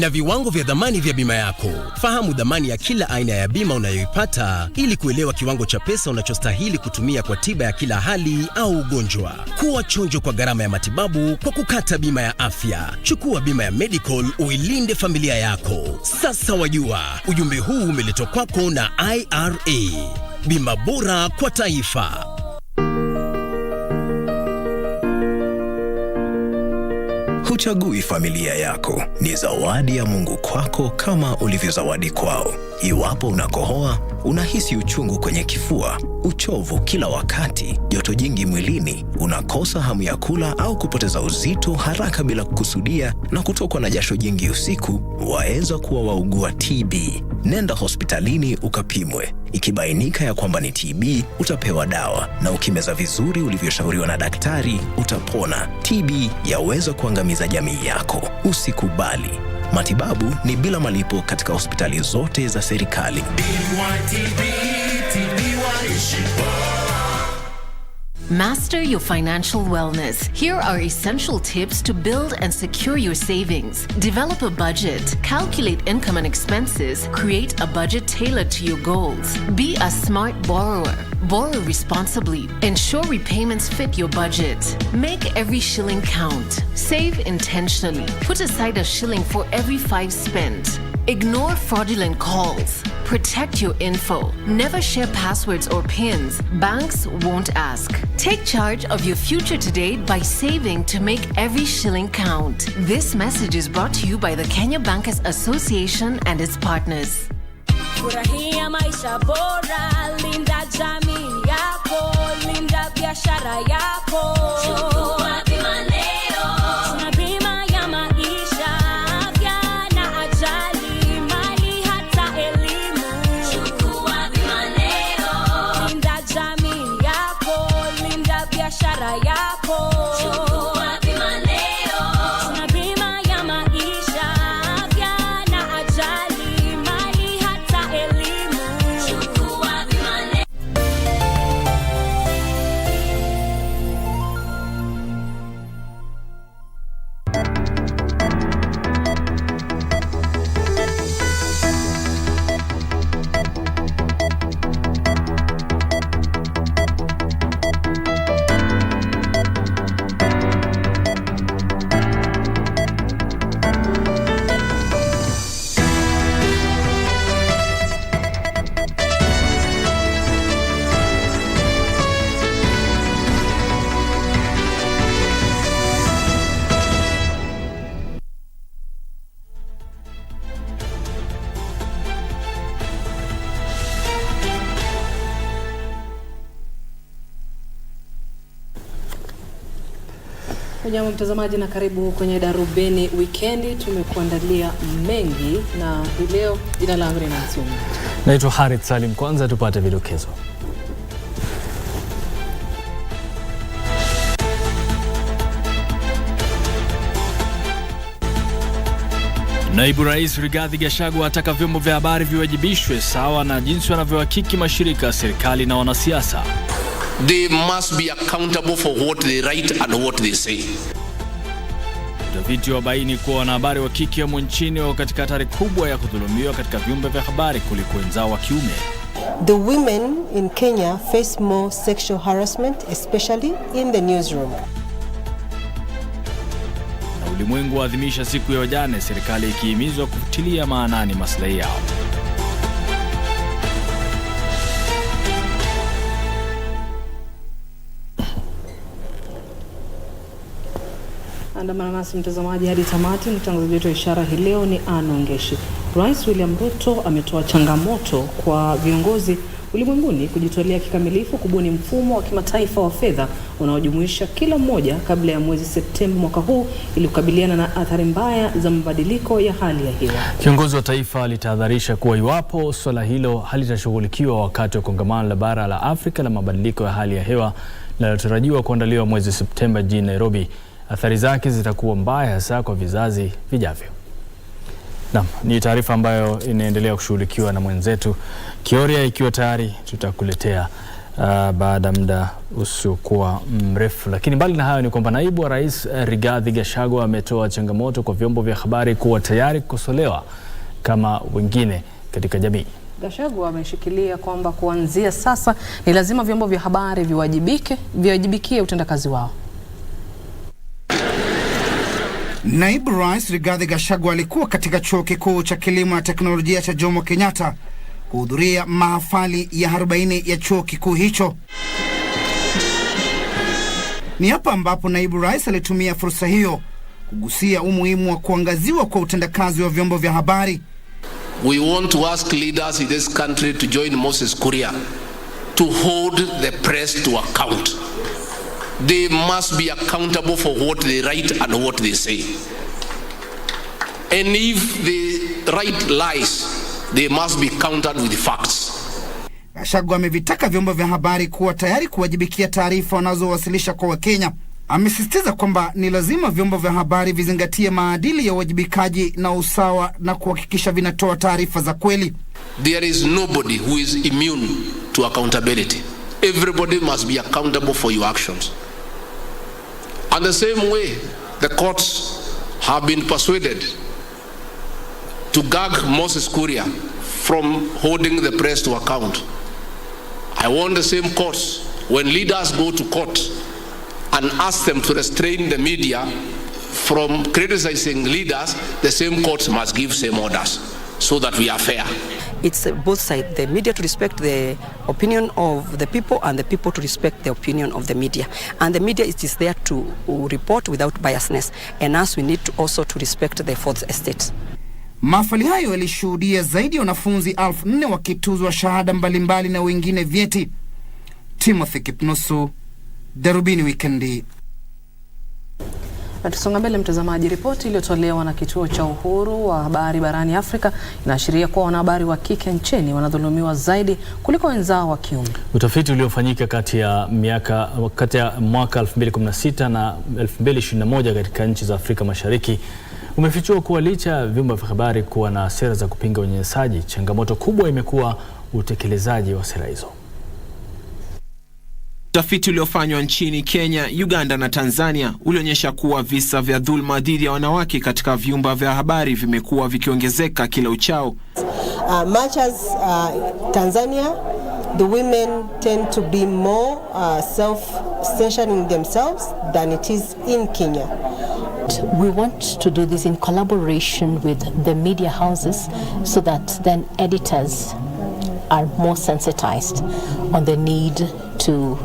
Na viwango vya dhamani vya bima yako. Fahamu dhamani ya kila aina ya bima unayoipata ili kuelewa kiwango cha pesa unachostahili kutumia kwa tiba ya kila hali au ugonjwa. Kuwa chonjo kwa gharama ya matibabu kwa kukata bima ya afya. Chukua bima ya medical uilinde familia yako. Sasa wajua, ujumbe huu umeletwa kwako na IRA. Bima bora kwa taifa. Huchagui familia yako, ni zawadi ya Mungu kwako kama ulivyo zawadi kwao. Iwapo unakohoa, unahisi uchungu kwenye kifua, uchovu kila wakati, joto jingi mwilini, unakosa hamu ya kula au kupoteza uzito haraka bila kukusudia na kutokwa na jasho jingi usiku, waweza kuwa waugua TB. Nenda hospitalini ukapimwe. Ikibainika ya kwamba ni TB, utapewa dawa, na ukimeza vizuri ulivyoshauriwa na daktari, utapona. TB yaweza kuangamiza jamii yako. Usikubali. Matibabu ni bila malipo katika hospitali zote za serikali. Master your financial wellness. Here are essential tips to build and secure your savings. Develop a budget. Calculate income and expenses. Create a budget tailored to your goals. Be a smart borrower. Borrow responsibly. Ensure repayments fit your budget. Make every shilling count. Save intentionally. Put aside a shilling for every 5 spent. Ignore fraudulent calls. Protect your info. Never share passwords or PINs. Banks won't ask. Take charge of your future today by saving to make every shilling count. This message is brought to you by the Kenya Bankers Association and its partners. Furahia maisha bora, linda jamii yako, linda biashara yako. Chukua bima leo. Tuna bima ya maisha, afya na ajali, mali hata elimu. Chukua bima leo. Linda jamii yako, linda biashara yako. Chukua bima leo. Tuna bima ya maisha, afya na ajali, mali hata elimu. Chukua bima leo. Hujambo mtazamaji na karibu kwenye Darubini Wikendi. Tumekuandalia mengi na hii leo jina langu ni Newsroom. Naitwa Harith Salim. Kwanza tupate vidokezo. Naibu Rais Rigathi Gachagua ataka vyombo vya habari viwajibishwe sawa na jinsi wanavyohakiki mashirika ya serikali na wanasiasa. They must be accountable for what they write and what they say. Utafiti wabaini kuwa wanahabari wa kike humu nchini wako katika hatari kubwa ya kudhulumiwa katika vyombo vya habari kuliko wenzao wa kiume. The women in Kenya face more sexual harassment, especially in the newsroom. Na ulimwengu waadhimisha siku ya wajane, serikali ikihimizwa kutilia maanani maslahi yao. Andamana nasi mtazamaji hadi tamati. Mtangazaji wetu wa ishara hii leo ni Onyancha. Rais William Ruto ametoa changamoto kwa viongozi ulimwenguni kujitolea kikamilifu kubuni mfumo wa kimataifa wa fedha unaojumuisha kila mmoja kabla ya mwezi Septemba mwaka huu ili kukabiliana na athari mbaya za mabadiliko ya hali ya hewa. Kiongozi wa taifa alitahadharisha kuwa iwapo swala hilo halitashughulikiwa wakati wa kongamano la bara la Afrika la mabadiliko ya hali ya hewa linalotarajiwa kuandaliwa mwezi Septemba jijini Nairobi, athari zake zitakuwa mbaya hasa kwa vizazi vijavyo. Naam, ni taarifa ambayo inaendelea kushughulikiwa na mwenzetu Kioria. Ikiwa tayari tutakuletea baada muda usiokuwa mrefu. Lakini mbali na hayo ni kwamba naibu wa rais Rigathi Gachagua ametoa changamoto kwa vyombo vya habari kuwa tayari kukosolewa kama wengine katika jamii. Gachagua ameshikilia kwamba kuanzia sasa ni lazima vyombo vya habari viwajibikie utendakazi wao. Naibu Rais Rigathi Gachagua alikuwa katika chuo kikuu cha kilimo na teknolojia cha Jomo Kenyatta kuhudhuria mahafali ya 40 ya chuo kikuu hicho. Ni hapa ambapo naibu rais alitumia fursa hiyo kugusia umuhimu wa kuangaziwa kwa utendakazi wa vyombo vya habari. We want to ask leaders in this country to join Moses Kuria to hold the press to account. They must be accountable for what they write and what they say. And if they write lies, they must be countered with facts. Gachagua amevitaka vyombo vya habari kuwa tayari kuwajibikia taarifa wanazowasilisha kwa Wakenya. Amesisitiza kwamba ni lazima vyombo vya habari vizingatie maadili ya uwajibikaji na usawa na kuhakikisha vinatoa taarifa za kweli. There is nobody who is immune to accountability. Everybody must be accountable for your actions. And the same way, the courts have been persuaded to gag Moses Kuria from holding the press to account. I want the same courts, when leaders go to court and ask them to restrain the media from criticizing leaders, the same courts must give same orders so that we are fair. It's both sides, the media to respect the opinion of the people and the people to respect the opinion of the media. And the media is there to report without biasness. And us, we need to also to respect the fourth estate. Mahafali hayo yalishuhudia zaidi ya wanafunzi 4,000 wakituzwa shahada mbalimbali na wengine vyeti. Timothy Kipnusu, Darubini Wikendi. Na tusonga mbele mtazamaji, ripoti iliyotolewa na kituo cha uhuru wa habari barani Afrika inaashiria kuwa wanahabari wa kike nchini wanadhulumiwa zaidi kuliko wenzao wa kiume. Utafiti uliofanyika kati ya mwaka 2016 na 2021 katika nchi za Afrika Mashariki umefichua kuwa licha ya vyombo vya habari kuwa na sera za kupinga unyanyasaji, changamoto kubwa imekuwa utekelezaji wa sera hizo. Utafiti uliofanywa nchini Kenya, Uganda na Tanzania ulionyesha kuwa visa vya dhulma dhidi ya wanawake katika vyumba vya habari vimekuwa vikiongezeka kila uchao. Much as Tanzania, the women tend to be more self-censoring themselves than it is in Kenya. We want to do this in collaboration with the media houses so that then editors are more sensitized on the need to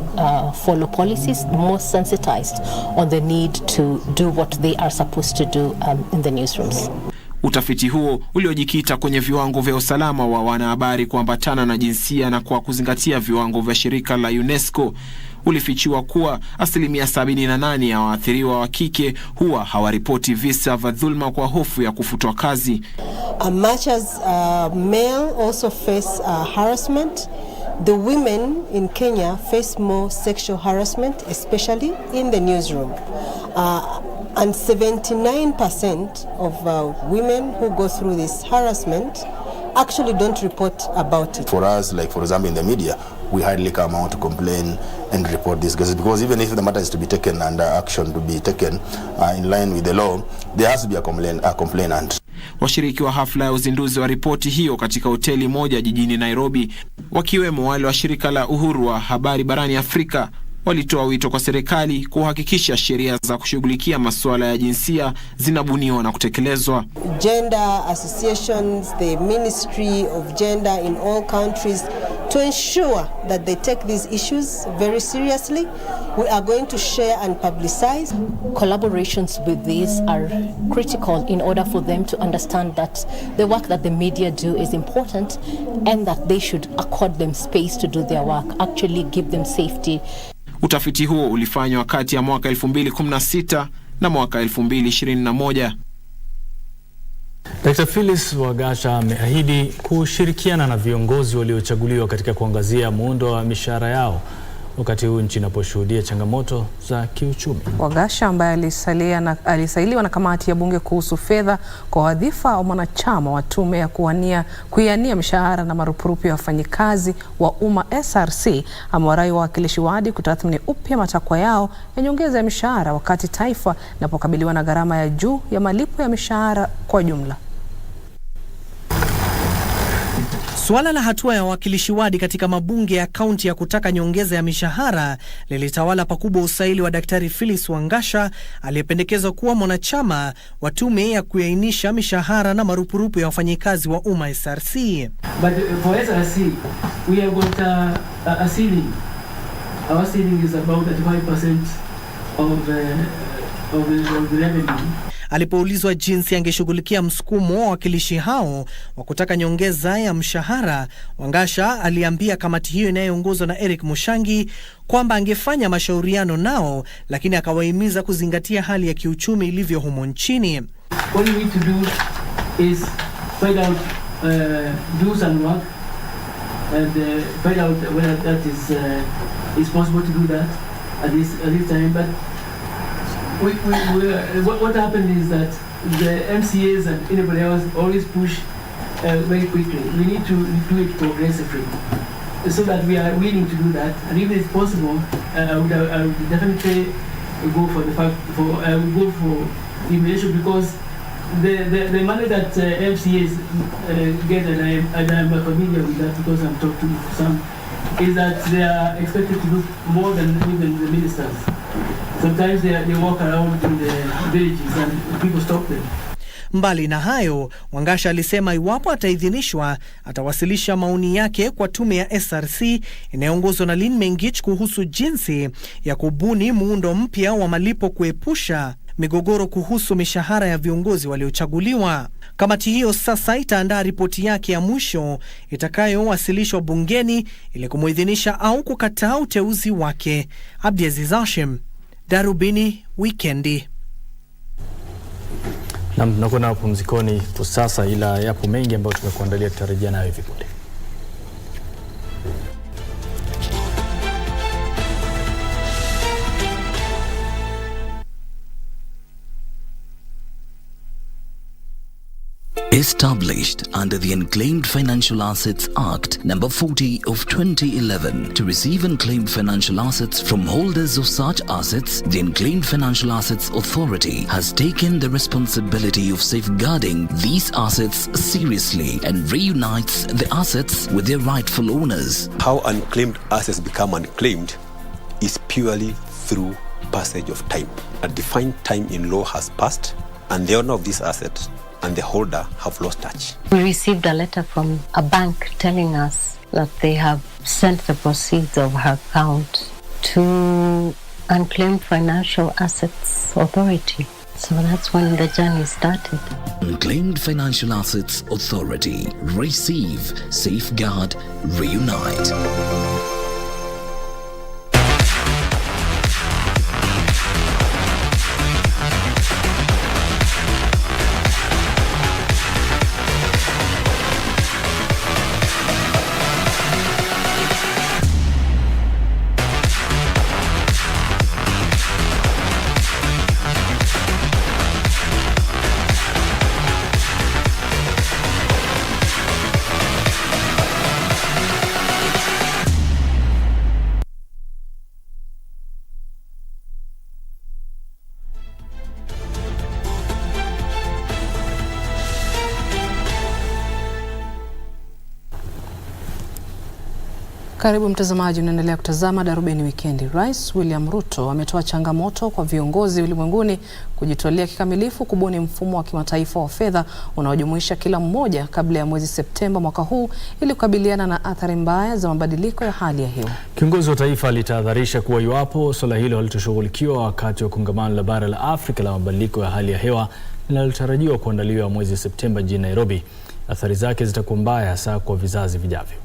follow policies, more sensitized on the need to do what they are supposed to do in the newsrooms. Utafiti huo uliojikita kwenye viwango vya usalama wa wanahabari kuambatana na jinsia na kwa kuzingatia viwango vya shirika la UNESCO ulifichua kuwa 78% ya waathiriwa wa kike huwa hawaripoti visa vya dhulma kwa hofu ya kufutwa kazi. Much as male also face harassment, the women in Kenya face more sexual harassment, especially in the newsroom. And 79% of women who go through this harassment actually don't report about it. For us, like for example in the media, we hardly come out to complain and report these cases, because even if the matter is to be taken and action to be taken in line with the law, there has to be a complainant. Washiriki wa hafla ya uzinduzi wa ripoti hiyo katika hoteli moja jijini Nairobi, wakiwemo wale wa shirika la uhuru wa habari barani Afrika, walitoa wito kwa serikali kuhakikisha sheria za kushughulikia masuala ya jinsia zinabuniwa na kutekelezwa. Gender associations, the Ministry of Gender in all countries, to ensure that they take these issues very seriously. We are going to share and publicize. Collaborations with these are critical in order for them to understand that the work that the media do is important and that they should accord them space to do their work, actually give them safety. Utafiti huo ulifanywa kati ya mwaka 2016 na mwaka 2021. Dr. Phyllis Wagasha ameahidi kushirikiana na viongozi waliochaguliwa katika kuangazia muundo wa mishahara yao wakati huu nchi inaposhuhudia changamoto za kiuchumi. Wangasha ambaye alisailiwa na kamati ya bunge kuhusu fedha kwa wadhifa wa mwanachama wa tume ya kuiania mishahara na marupurupu ya wafanyikazi wa umma SRC amewarai wawakilishi wadi kutathmini upya matakwa yao ya nyongeza ya mishahara wakati taifa linapokabiliwa na gharama ya juu ya malipo ya mishahara kwa jumla. Suala la hatua ya wawakilishi wadi katika mabunge ya kaunti ya kutaka nyongeza ya mishahara lilitawala pakubwa usaili wa Daktari Phyllis Wangasha aliyependekezwa kuwa mwanachama wa tume ya kuainisha mishahara na marupurupu ya wafanyikazi wa umma SRC. But for SRC, we have got a ceiling. Our ceiling is about 35% of the revenue. Alipoulizwa jinsi angeshughulikia msukumo wa wakilishi hao wa kutaka nyongeza ya mshahara, Wangasha aliambia kamati hiyo inayoongozwa na Eric Mushangi kwamba angefanya mashauriano nao, lakini akawahimiza kuzingatia hali ya kiuchumi ilivyo humo nchini. What we need to do is find out do's and work and find out whether that is possible to do that at this time. But what happened is that the MCAs and anybody else always push very quickly. We need to do it progressively so that we are willing to do that. And if it's possible, I would definitely go for evaluation, because the money that MCAs get, and I'm familiar with that because I'm talking to some, is that they are expected to do more than even the ministers. Sometimes they walk around in the villages and people stop them. Mbali na hayo, Wangasha alisema iwapo ataidhinishwa, atawasilisha maoni yake kwa tume ya SRC inayoongozwa na Lynn Mengich kuhusu jinsi ya kubuni muundo mpya wa malipo kuepusha migogoro kuhusu mishahara ya viongozi waliochaguliwa. Kamati hiyo sasa itaandaa ripoti yake ya mwisho itakayowasilishwa bungeni ili kumuidhinisha au kukataa uteuzi wake. Abdiaziz Hashim, Darubini, Wikendi. Na tunakwenda mapumzikoni kwa sasa, ila yapo mengi ambayo tumekuandalia, tutarejea nayo hivi punde. Established under the Unclaimed Financial Assets Act number 40 of 2011 to receive unclaimed financial assets from holders of such assets, the Unclaimed Financial Assets Authority has taken the responsibility of safeguarding these assets seriously and reunites the assets with their rightful owners. How unclaimed assets become unclaimed is purely through passage of time. A defined time in law has passed, and the owner of this asset and the holder have lost touch. We received a letter from a bank telling us that they have sent the proceeds of her account to Unclaimed Financial Assets Authority. So that's when the journey started. Unclaimed Financial Assets Authority. Receive, safeguard, reunite. Karibu mtazamaji, unaendelea kutazama Darubini Wikendi. Rais William Ruto ametoa changamoto kwa viongozi ulimwenguni kujitolea kikamilifu kubuni mfumo wa kimataifa wa fedha unaojumuisha kila mmoja kabla ya mwezi Septemba mwaka huu ili kukabiliana na athari mbaya za mabadiliko ya hali ya hewa. Kiongozi wa taifa alitahadharisha kuwa iwapo swala hilo halitoshughulikiwa wakati wa kongamano la bara la Afrika la mabadiliko ya hali ya hewa linalotarajiwa kuandaliwa mwezi Septemba jijini Nairobi, athari zake zitakuwa mbaya hasa kwa vizazi vijavyo.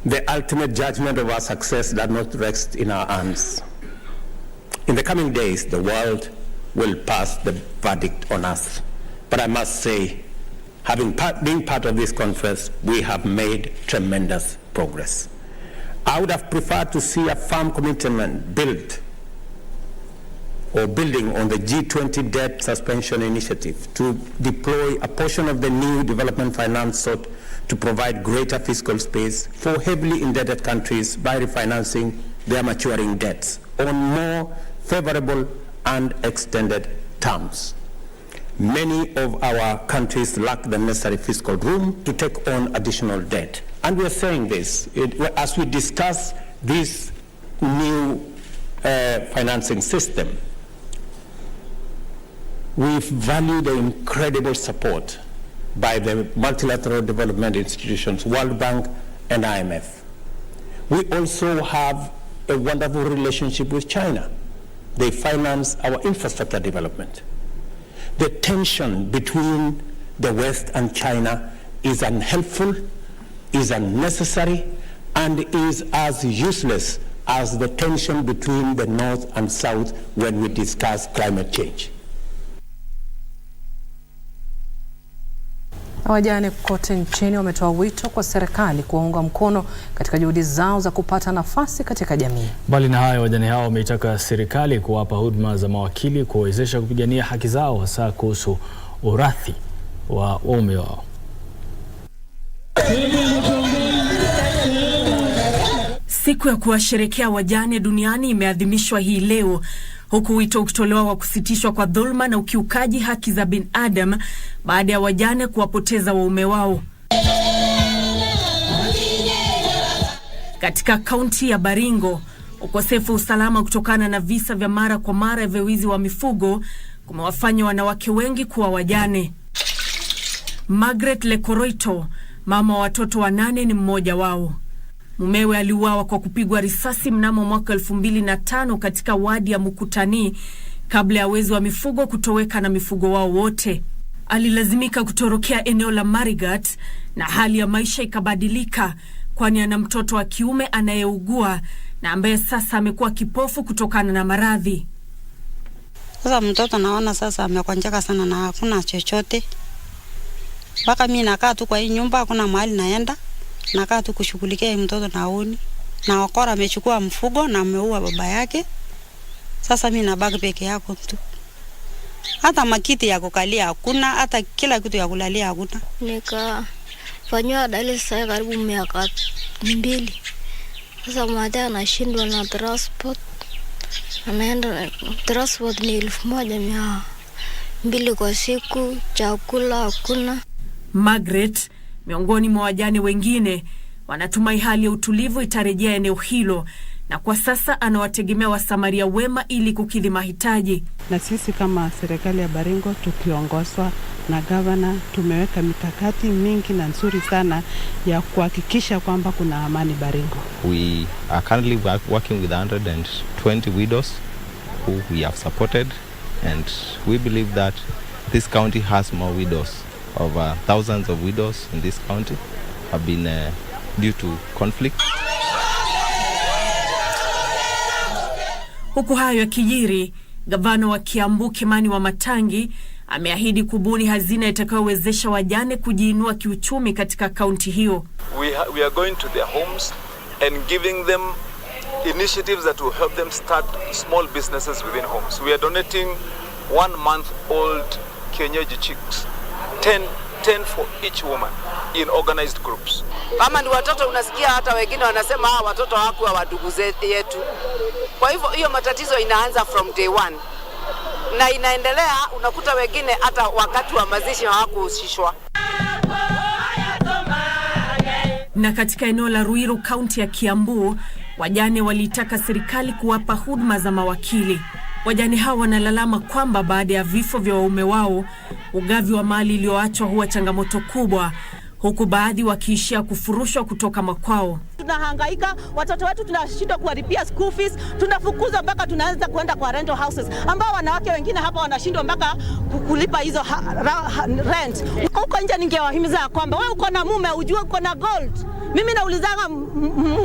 The ultimate judgment of our success does not rest in our hands. In the coming days, the world will pass the verdict on us. But I must say, Being part of this conference, we have made tremendous progress. I would have preferred to see a firm commitment building on the G20 debt suspension initiative to deploy a portion of the new development finance sought to provide greater fiscal space for heavily indebted countries by refinancing their maturing debts on more favorable and extended terms. Many of our countries lack the necessary fiscal room to take on additional debt. And we are saying this, as we discuss this new financing system, we value the incredible support by the multilateral development institutions, World Bank and IMF. We also have a wonderful relationship with China. They finance our infrastructure development. The tension between the West and China is unhelpful, is unnecessary, and is as useless as the tension between the North and South when we discuss climate change. Wajane kote nchini wametoa wito kwa serikali kuwaunga mkono katika juhudi zao za kupata nafasi katika jamii. Mbali na hayo, wajane hao wameitaka serikali kuwapa huduma za mawakili kuwawezesha kupigania haki zao, hasa kuhusu urathi wa waume wao. Siku ya kuwasherehekea wajane duniani imeadhimishwa hii leo, huku wito ukitolewa wa kusitishwa kwa dhulma na ukiukaji haki za binadamu baada ya wajane kuwapoteza waume wao. Katika kaunti ya Baringo, ukosefu wa usalama kutokana na visa vya mara kwa mara vya wizi wa mifugo kumewafanya wanawake wengi kuwa wajane. Margaret Lekoroito, mama wa watoto 8, ni mmoja wao. Mumewe aliuawa kwa kupigwa risasi mnamo mwaka 2005 katika wadi ya Mukutani kabla ya wezi wa mifugo kutoweka na mifugo wao wote. Alilazimika kutorokea eneo la Marigat na hali ya maisha ikabadilika, kwani ana mtoto wa kiume anayeugua na ambaye sasa amekuwa kipofu kutokana na maradhi. Sasa mtoto naona sasa amekonjeka sana na hakuna chochote. Mpaka mimi nakaa tu kwa hii nyumba, hakuna mahali naenda. Nakaa tu kushughulikia mtoto naoni. Na wakora amechukua mfugo na ameua baba yake. Sasa mimi nabaki peke yako tu. Hata makiti ya kukalia hakuna, hata kila kitu ya kulalia hakuna. Nikafanywa dialysis karibu miaka 2. Sasa mada anashindwa na transport. Anaenda transport ni 1,200 kwa siku, chakula hakuna. Margaret, miongoni mwa wajane wengine, wanatumai hali ya utulivu itarejea eneo hilo, na kwa sasa anawategemea wasamaria wema ili kukidhi mahitaji. Na sisi kama serikali ya Baringo tukiongozwa na gavana tumeweka mikakati mingi na nzuri sana ya kuhakikisha kwamba kuna amani Baringo. We are currently working with 120 widows who we have supported, and we believe that this county has more widows. Over thousands of widows in this county have been due to conflict. Huku hayo yakijiri, gavana wa Kiambu Kimani wa Matangi ameahidi kubuni hazina itakayowezesha wajane kujiinua kiuchumi katika kaunti hiyo. We are going to their homes and giving them initiatives that will help them start small businesses within homes. We are donating 1-month-old kienyeji chicks, 10 for each woman in organized groups. Kama ni watoto, unasikia hata wengine wanasema watoto hawakuwa wadugu yetu. Kwa hivyo hiyo matatizo inaanza from day 1 na inaendelea. Unakuta wengine hata wakati wa mazishi hawakuhusishwa. Na katika eneo la Ruiru, kaunti ya Kiambu, wajane walitaka serikali kuwapa huduma za mawakili. Wajane hao wanalalama kwamba baada ya vifo vya waume wao, ugavi wa mali iliyoachwa huwa changamoto kubwa, huku baadhi wakiishia kufurushwa kutoka makwao. Tunahangaika, watoto wetu tunashindwa kuwalipia school fees, tunafukuza mpaka tunaanza kwenda kwa rental houses, ambao wanawake wengine hapa wanashindwa mpaka kulipa hizo rent. Huko nje ningewahimiza kwamba wewe uko na mume ujue uko na gold. Mimi naulizanga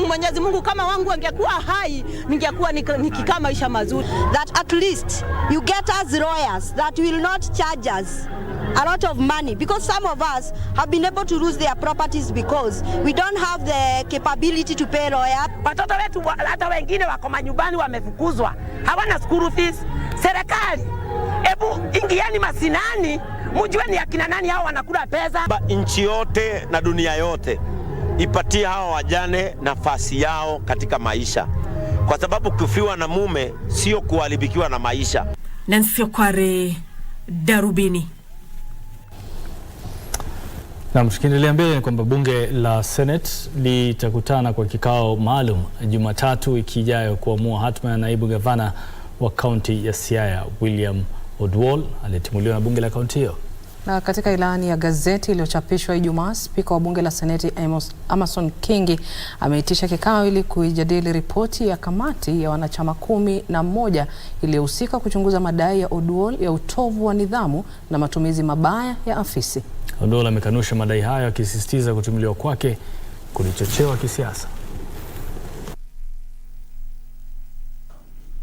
Mwenyezi Mungu kama wangu angekuwa hai, ningekuwa nikikaa maisha mazuri. That at least you get us lawyers that will not charge us a lot of money, because some of us have been able to lose their properties because we don't have the capability to pay lawyer. Watoto wetu hata wengine wako manyumbani wamefukuzwa, hawana school fees. Serikali, hebu ingieni masinani, mjue ni akina nani hao wanakula pesa. Nchi yote na dunia yote ipatie hawa wajane nafasi yao katika maisha, kwa sababu kufiwa na mume sio kuharibikiwa na maisha. Nancy Kware, Darubini. Na tukiendelea mbele ni kwamba bunge la Senate litakutana kwa kikao maalum Jumatatu wiki ijayo kuamua hatma ya naibu gavana wa kaunti ya Siaya William Odwol aliyetimuliwa na bunge la kaunti hiyo. Na katika ilani ya gazeti iliyochapishwa Ijumaa, spika wa bunge la Seneti Amason Kingi ameitisha kikao ili kujadili ripoti ya kamati ya wanachama 11 iliyohusika kuchunguza madai ya Odwol ya utovu wa nidhamu na matumizi mabaya ya afisi. Odwol amekanusha madai hayo akisisitiza kutumiliwa kwake kulichochewa kisiasa.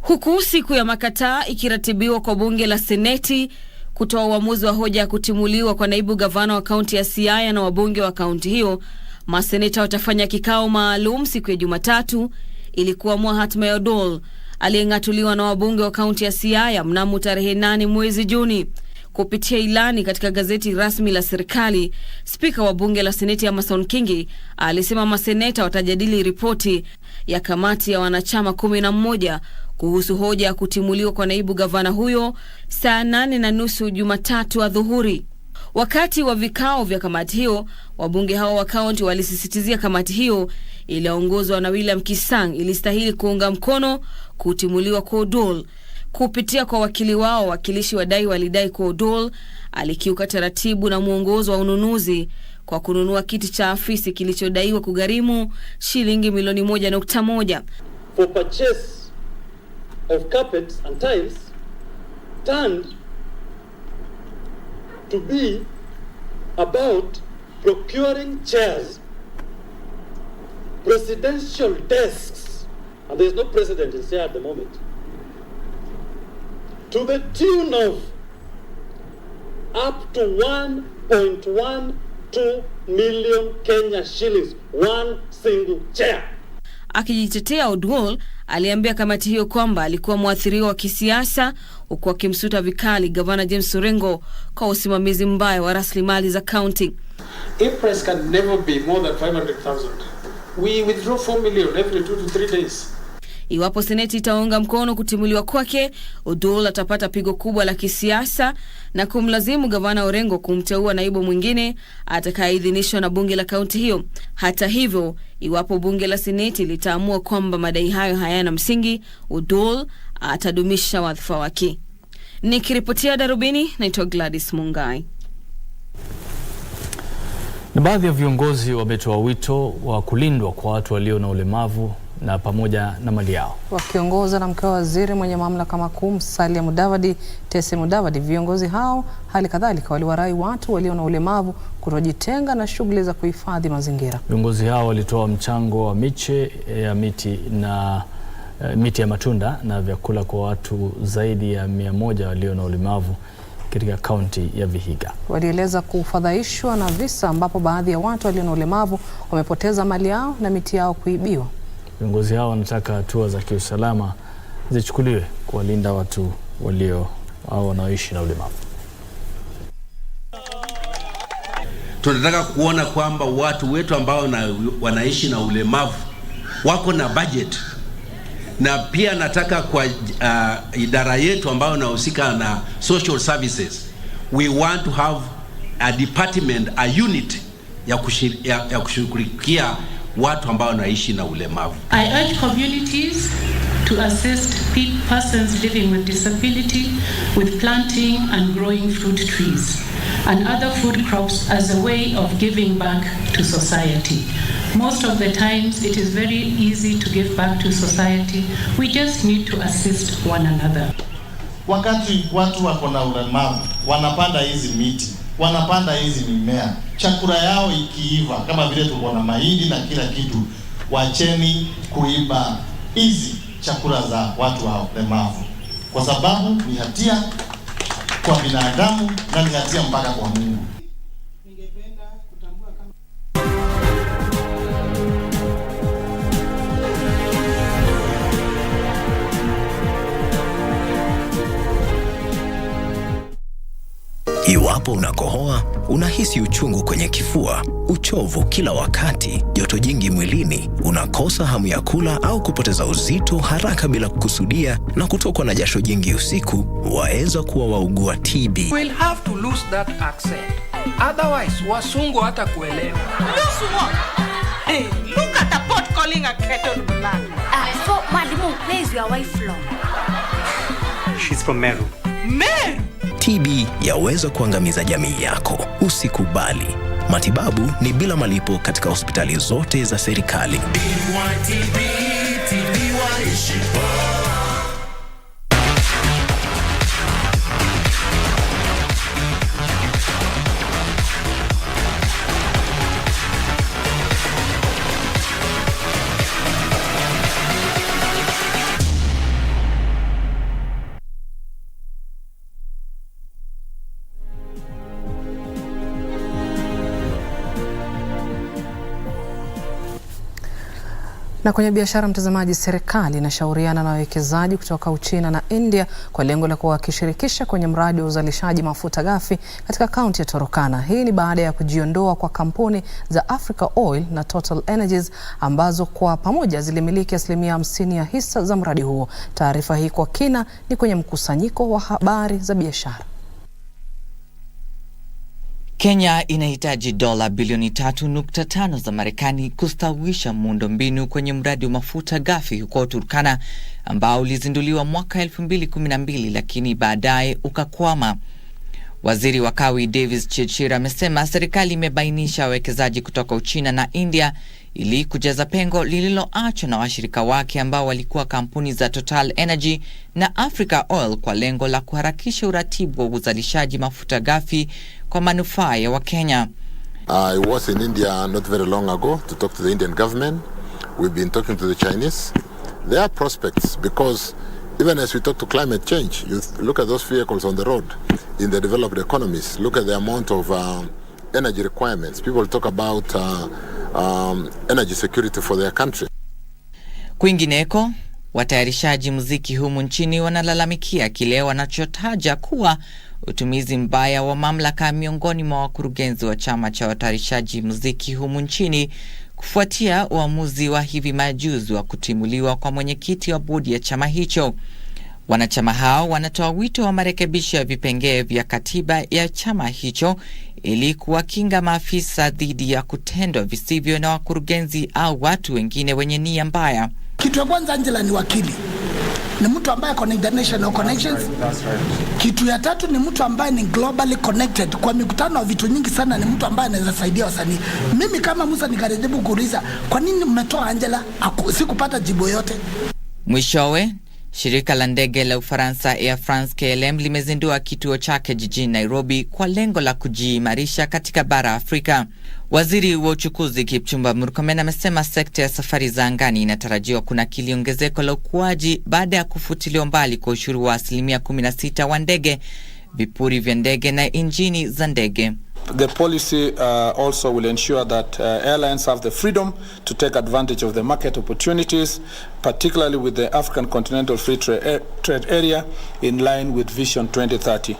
Huku siku ya makataa ikiratibiwa kwa bunge la Seneti kutoa uamuzi wa hoja ya kutimuliwa kwa naibu gavana wa kaunti ya Siaya na wabunge wa kaunti hiyo, maseneta watafanya kikao maalum siku ya Jumatatu ili kuamua hatma ya Odwol aliyeng'atuliwa na wabunge wa kaunti ya Siaya mnamo tarehe 8 mwezi Juni. Kupitia ilani katika gazeti rasmi la serikali, spika wa bunge la Seneti Amason Kingi alisema maseneta watajadili ripoti ya kamati ya wanachama 11 kuhusu hoja ya kutimuliwa kwa naibu gavana huyo saa 8:30 Jumatatu adhuhuri. Wakati wa vikao vya kamati hiyo, wabunge hao wa kaunti walisisitizia kamati hiyo iliyoongozwa na William Kisang ilistahili kuunga mkono kutimuliwa kwa Odwol. Kupitia kwa wakili wao, wakilishi wadai walidai kwa Odwol alikiuka taratibu na mwongozo wa ununuzi kwa kununua kiti cha afisi kilichodaiwa kugharimu shilingi milioni 1.1. For purchase of carpets and tiles turned to be about procuring chairs, presidential desks, and there is no president in Siaya at the moment, to the tune of up to 1.12 million Kenya shillings, one single chair. Akijitetea, Odwol aliambia kamati hiyo kwamba alikuwa mwathiriwa wa kisiasa, huku akimsuta vikali gavana James Orengo kwa usimamizi mbaya wa rasilimali za kaunti. Price can never be more than 500,000. We withdraw 4 million every 2 to 3 days. Iwapo seneti itaunga mkono kutimuliwa kwake, Odwol atapata pigo kubwa la kisiasa na kumlazimu gavana Orengo kumteua naibu mwingine atakayeidhinishwa na bunge la kaunti hiyo. Hata hivyo, iwapo bunge la seneti litaamua kwamba madai hayo hayana msingi, Odwol atadumisha wadhifa wake. Nikiripotia Darubini, naitwa Gladys Mungai. Na baadhi ya viongozi wametoa wito wa kulindwa kwa watu walio na ulemavu na pamoja na mali yao. Wakiongoza na mke wa waziri mwenye mamlaka makuu Salim Mudavadi, Tese Mudavadi, viongozi hao hali kadhalika waliwarai watu walio na ulemavu kutojitenga na shughuli za kuhifadhi mazingira. Viongozi hao walitoa mchango wa miche ya miti ya matunda na vyakula kwa watu zaidi ya 100 walio na ulemavu katika kaunti ya Vihiga. Walieleza kufadhaishwa na visa ambapo baadhi ya watu walio na ulemavu wamepoteza mali yao na miti yao kuibiwa. Viongozi hao wanataka hatua za kiusalama zichukuliwe kuwalinda watu wanaoishi na ulemavu. Tunataka kuona kwamba watu wetu ambao wanaishi na ulemavu wako na budget, na pia nataka kwa idara yetu ambayo inahusika na social services, we want to have a department, a unit ya kushughulikia watu ambao wanaishi na ulemavu. I urge communities to assist persons living with disability with planting and growing fruit trees and other food crops as a way of giving back to society. Most of the times it is very easy to give back to society. We just need to assist one another. Wakati watu wako na ulemavu wanapanda hizi miti, wanapanda hizi mimea, chakula yao ikiiva kama vile tuko na mahindi na kila kitu, wacheni kuiba hizi chakula za watu walemavu, kwa sababu ni hatia kwa binadamu na ni hatia mpaka kwa Mungu. Iwapo unakohoa, unahisi uchungu kwenye kifua, uchovu kila wakati, joto jingi mwilini, unakosa hamu ya kula au kupoteza uzito haraka bila kukusudia na kutokwa na jasho jingi usiku, waweza kuwa waugua TB. We'll have to lose that accent. Otherwise, wasungu hata kuelewa. Lose what? Hey, look at the pot calling a kettle black. So, Madimu, where is your wife from? She's from Meru. Meru? TB yaweza kuangamiza jamii yako. Usikubali. Matibabu ni bila malipo katika hospitali zote za serikali. Na kwenye biashara, mtazamaji, serikali inashauriana na wawekezaji kutoka Uchina na India kwa lengo la kuwashirikisha kwenye mradi wa uzalishaji mafuta ghafi katika kaunti ya Turkana. Hii ni baada ya kujiondoa kwa kampuni za Africa Oil na Total Energies ambazo kwa pamoja zilimiliki 50% ya hisa za mradi huo. Taarifa hii kwa kina ni kwenye mkusanyiko wa habari za biashara. Kenya inahitaji dola bilioni 3.5 za Marekani kustawisha muundo-mbinu kwenye mradi wa mafuta ghafi huko Turkana ambao ulizinduliwa mwaka 2012 lakini baadaye ukakwama. Waziri wa Kawi Davis Chirchir amesema serikali imebainisha wawekezaji kutoka Uchina na India ili kujaza pengo lililoachwa na washirika wake ambao walikuwa kampuni za Total Energy na Africa Oil kwa lengo la kuharakisha uratibu wa uzalishaji mafuta ghafi kwa manufaa ya Wakenya. I was in India not very long ago to talk to the Indian government. We've been talking to the Chinese. There are prospects because even as we talk to climate change, you look at those vehicles on the road in the developed economies, look at the amount of energy requirements. People talk about energy security for their country. Kwingineko, watayarishaji muziki humu nchini wanalalamikia kile wanachotaja kuwa utumizi mbaya wa mamlaka miongoni mwa wakurugenzi wa chama cha watayarishaji muziki humu nchini kufuatia uamuzi wa hivi majuzi wa kutimuliwa kwa mwenyekiti wa bodi ya chama hicho. Wanachama hao wanatoa wito wa marekebisho ya vipengee vya katiba ya chama hicho ili kuwakinga maafisa dhidi ya kutendwa visivyo na wakurugenzi au watu wengine wenye nia mbaya. Kitu ya kwanza, Angela ni wakili. Ni mtu ambaye ako na international connections. Kitu ya tatu ni mtu ambaye ni globally connected. Kwa mikutano wa vitu nyingi sana ni mtu ambaye anaweza saidia wasanii. Mimi kama Musa nikajaribu kuuliza, kwa nini mmetoa Angela? Sikupata jibu yote. Mwishowe, shirika la ndege la Ufaransa Air France KLM limezindua kituo chake jijini Nairobi kwa lengo la kujiimarisha katika bara Afrika. Waziri wa uchukuzi Kipchumba Murkomen amesema sekta ya safari za angani inatarajiwa kunakili ongezeko la ukuaji baada ya kufutiliwa mbali kwa ushuru wa 16% wa ndege, vipuri vya ndege na injini za ndege. The policy also will ensure that airlines have the freedom to take advantage of the market opportunities, particularly with the African Continental Free Trade Area in line with Vision 2030.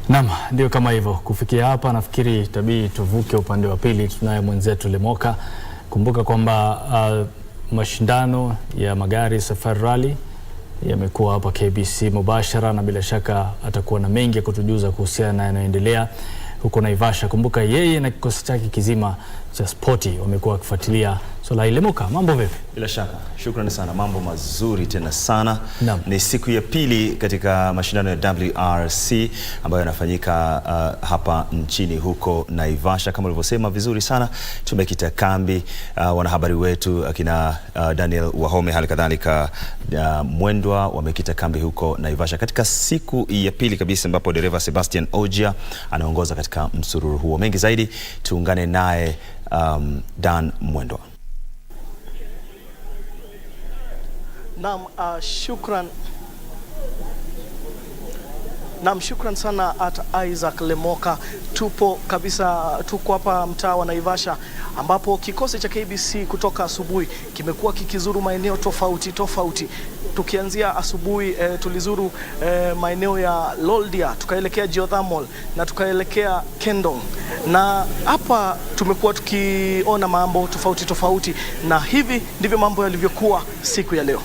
Naam, ndio kama hivyo. Kufikia hapa nafikiri tabii tuvuke upande wa pili, tunaye mwenzetu Lemoka. Kumbuka kwamba mashindano ya magari Safari Rally yamekuwa hapa KBC mubashara na bila shaka atakuwa na mengi ya kutujuza kuhusiana na yanayoendelea huko Naivasha. Kumbuka yeye na kikosi chake kizima cha spoti wamekuwa wakifuatilia So Lemoka, mambo vipi? Bila shaka. Shukrani sana. Mambo mazuri tena sana. Ni siku ya pili katika mashindano ya WRC ambayo yanafanyika hapa nchini huko Naivasha. Kama ulivyosema vizuri sana, tumekita kambi wanahabari wetu akina Daniel Wahome hali kadhalika Mwendwa wamekita kambi huko Naivasha katika siku ya pili kabisa, ambapo dereva Sebastian Ojia anaongoza katika msururu huo. Mengi zaidi tuungane naye Dan Mwendwa. Naam, shukran sana Isaac Lemoka. Tuko hapa mtaa wa Naivasha ambapo kikosi cha KBC kutoka asubuhi kimekuwa kikizuru maeneo tofauti. Tukianzia asubuhi tulizuru maeneo ya Loldia, tukaelekea Geothermal na tukaelekea Kendong. Na hapa tumekuwa tukiona mambo tofauti na hivi ndivyo mambo yalivyokuwa siku ya leo.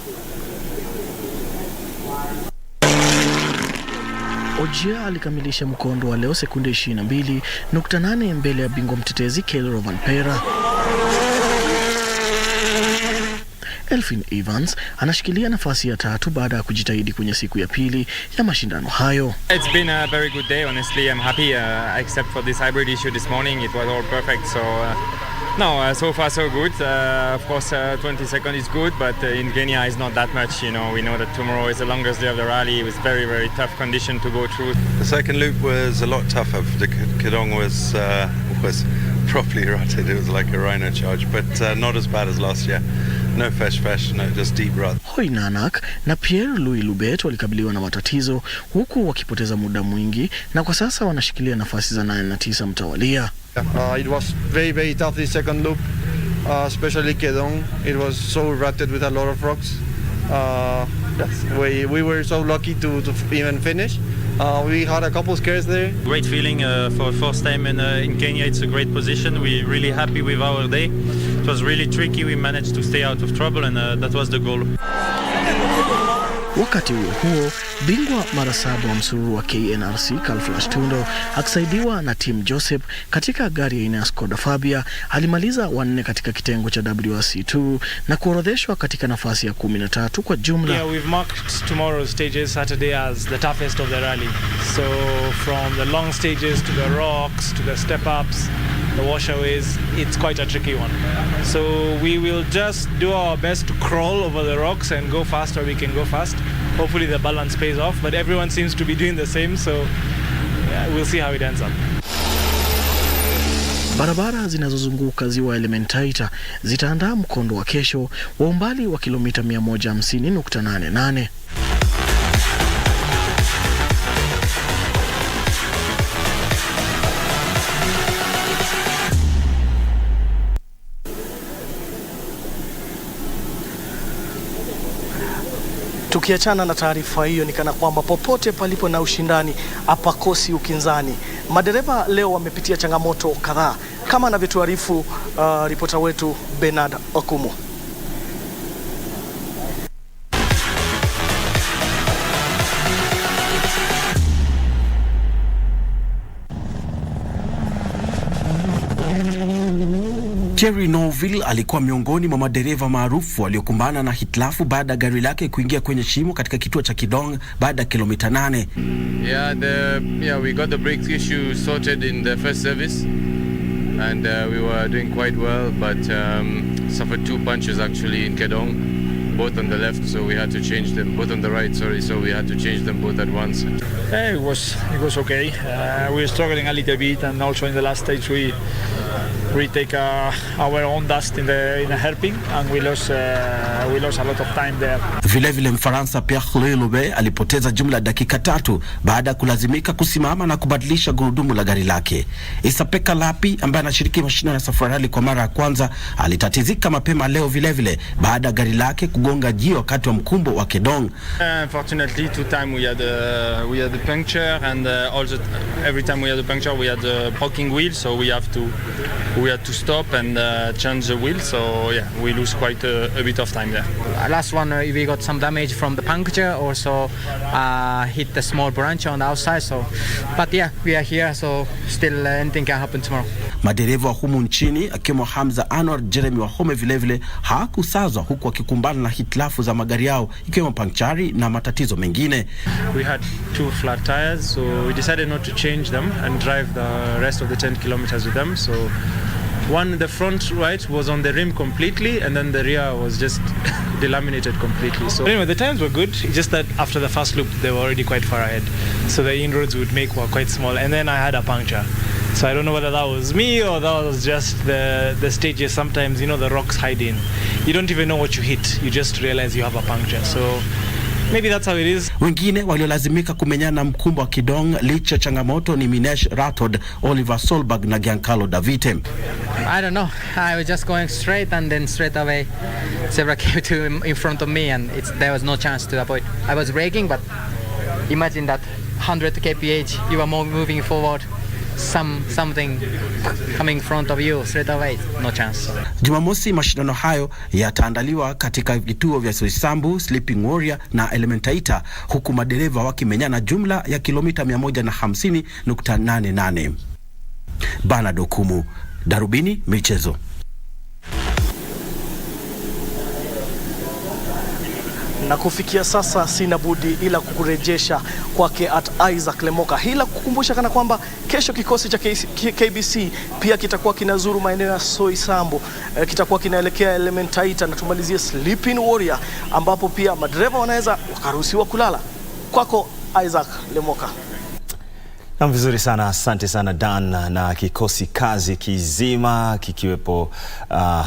Ojia alikamilisha mkondo wa leo sekunde 22.8 mbele ya bingwa mtetezi Kelly Van Pera. Elfin Evans anashikilia nafasi ya 3 baada ya kujitahidi kwenye siku ya pili ya mashindano hayo. It's been a very good day, honestly. I'm happy except for this hybrid issue this morning. It was all perfect, so so far so good. Of course 20 seconds is good, but in Kenya is not that much, you know. We know that tomorrow is the longest day of the rally. It was very, very tough condition to go through. The second loop was a lot tougher. The Kedong was properly rutted. It was like a rhino charge, but not as bad as last year. No fesh, no, just deep rut. Hoinanak na Pierre-Louis Lubet walikabiliwa na matatizo huku wakipoteza muda mwingi, na kwa sasa wanashikilia nafasi za 8 na 9 mtawalia. It was very, very tough this second loop, especially Kedong. It was so rutted with a lot of rocks. We were so lucky to even finish. We had a couple scares there. Great feeling for first time in Kenya. It's a great position. We're really happy with our day. It was really tricky. We managed to stay out of trouble, and that was the goal. Wakati huo bingwa mara 7 wa msururu wa KNRC Carl Flash Tundo akisaidiwa na Team Joseph katika gari aina ya Skoda Fabia alimaliza 4 katika kitengo cha WRC2 na kuorodheshwa katika nafasi ya 13 kwa jumla. Yeah, we've marked tomorrow's stages, Saturday, as the toughest of the rally. So from the long stages to the rocks to the step ups, the washaways, it's quite a tricky one. So we will just do our best to crawl over the rocks and go fast where we can go fast. Hopefully the balance pays off, but everyone seems to be doing the same, so yeah, we'll see how it ends up. Barabara zinazozunguka ziwa Elementaita zitaandaa mkondo wa kesho wa umbali wa kilomita 150.88. Tukiachana na taarifa hiyo, ni kana kwamba popote palipo na ushindani hapakosi ukinzani. Madereva leo wamepitia changamoto kadhaa, kama anavyotuarifu ripota wetu Bernard Okumu. Jerry Norville alikuwa miongoni mwa madereva maarufu waliokumbana na hitilafu baada ya gari lake kuingia kwenye shimo katika kituo cha Kidong baada ya kilomita 8. Yeah, we got the brake issue sorted in the first service, and we were doing quite well, but suffered 2 punches actually in Kedong, both on the left, so we had to change them, both on the right, sorry, so we had to change them both at once. It was okay. We were struggling a little bit, and also in the last stage we take our own dust in the hairpin, and we lost a lot of time there. Vile Mfaransa Pierre-Louis Lubet alipoteza jumla dakika 3 baada ya kulazimika kusimama na kubadilisha gurudumu la gari lake. Isapeka Lapi ambaye anashiriki mashindano ya Safari Rally kwa mara ya kwanza alitatizika mapema leo vile baada ya gari lake kugonga jiwe wakati wa mkumbo wa Kedong. Unfortunately, 2 times we had the puncture, and also every time we had a puncture we had a broken wheel, so we have to we had to stop and change the wheel. So yeah, we lose quite a bit of time there. Last one, we got some damage from the puncture, also hit the small branch on the outside. So, but yeah, we are here, so still anything can happen tomorrow. Madereva humu nchini akiwemo Hamza Anwar, Jeremy Wahome vilevile hakusazwa huku wakikumbana na hitilafu za magari yao ikiwemo pankchari na matatizo mengine. We had 2 flat tires, so we decided not to change them and drive the rest of the 10 kilometers with them. So one, the front right was on the rim completely, and then the rear was just delaminated completely. So anyway, the times were good, just that after the first loop they were already quite far ahead, so the inroads we would make were quite small, and then I had a puncture. So I don't know whether that was me or that was just the stages. Sometimes, you know, the rocks hide in. You don't even know what you hit. You just realize you have a puncture. So maybe that's how it is. Wengine waliolazimika kumenyana mkumbo wa Kidong licha changamoto ni Minesh Rathod, Oliver Solberg na Giancarlo Davite. I don't know. I was just going straight, and then straight away Zebra came in front of me, and there was no chance to avoid. I was braking, but imagine that 100 kph, you are moving forward. Something coming in front of you straight away, no chance. Jumamosi mashindano hayo yataandaliwa katika vituo vya Soisambu, Sleeping Warrior na Elementaita, huku madereva wakimenyana jumla ya kilomita 150.88. Bernard Okumu, Darubini Michezo. Na kufikia sasa sina budi ila kukurejesha kwake Isaac Lemoka. Hila kukumbusha kana kwamba kesho kikosi cha KBC pia kitakuwa kinazuru maeneo ya Soisambu, kitakuwa kinaelekea Elementaita, na tumalizie Sleeping Warrior ambapo pia madereva wanaweza wakaruhusiwa kulala. Kwako Isaac Lemoka. Na vizuri sana, asante sana Dan, na kikosi kazi kizima kikiwepo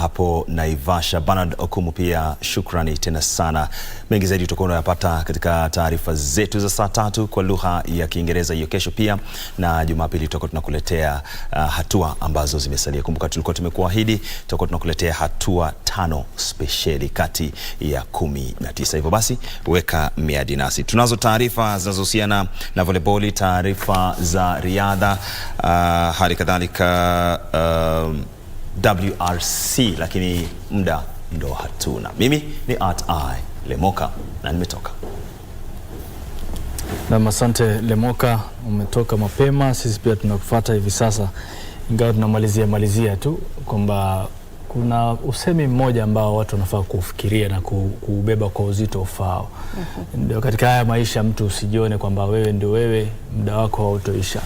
hapo Naivasha. Bernard Okumu pia shukrani tena sana. Mengi zaidi tutakuwa tunayapata katika taarifa zetu za saa 3 kwa lugha ya Kiingereza hiyo kesho pia, na Jumapili tutakuwa tunakuletea hatua ambazo zimesalia. Kumbuka tulikuwa tumekuahidi tutakuwa tunakuletea hatua 5 speciali kati ya 19. Hivyo basi weka miadi nasi. Tunazo taarifa zinazohusiana na volleyball, taarifa za riadha, hali kadhalika WRC, lakini muda ndo hatuna. Mimi ni Lemoka na nimetoka. Na asante Lemoka, umetoka mapema. Sisi pia tunakufuata hivi sasa, ingawa tunamalizia tu kwamba kuna usemi mmoja ambao watu wanafaa kufikiria na kubeba kwa uzito ufao. Ndio katika haya maisha mtu usijione kwamba wewe ndio wewe, muda wako hautoisha.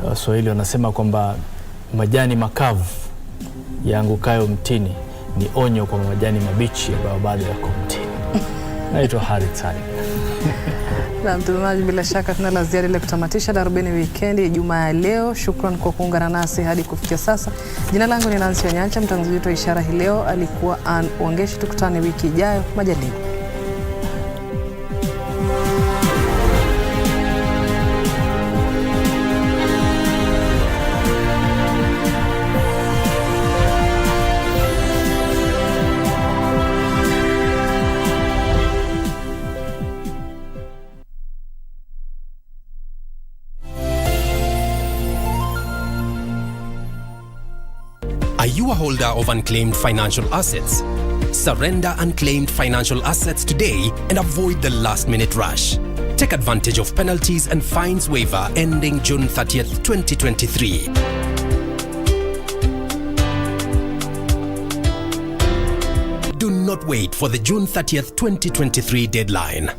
Waswahili wanasema kwamba majani makavu yaangukayo mtini ni onyo kwa majani mabichi ambayo bado yako mtini. Naitwa Harith, Salim. Na mtazamaji, bila shaka tuna la ziada ile kutamatisha Darubini Wikendi Ijumaa ya leo. Shukrani kwa kuungana nasi hadi kufikia sasa. Jina langu ni Onyancha, mtangazaji wetu wa ishara hii leo alikuwa Ongeshi. Tukutane wiki ijayo majaliwa. Are you a holder of unclaimed financial assets? Surrender unclaimed financial assets today and avoid the last-minute rush. Take advantage of penalties and fines waiver ending June 30th, 2023. Do not wait for the June 30th, 2023 deadline.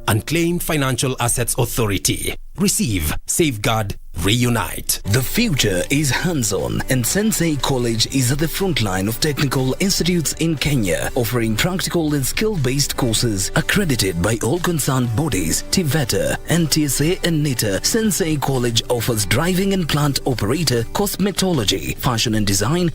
Unclaimed Financial Assets Authority. Receive, safeguard, reunite. The future is hands-on, and Sensei College is at the front line of technical institutes in Kenya, offering practical and skill-based courses accredited by all concerned bodies, TVETA, NTSA and NITA. Sensei College offers driving and plant operator, cosmetology, fashion and design,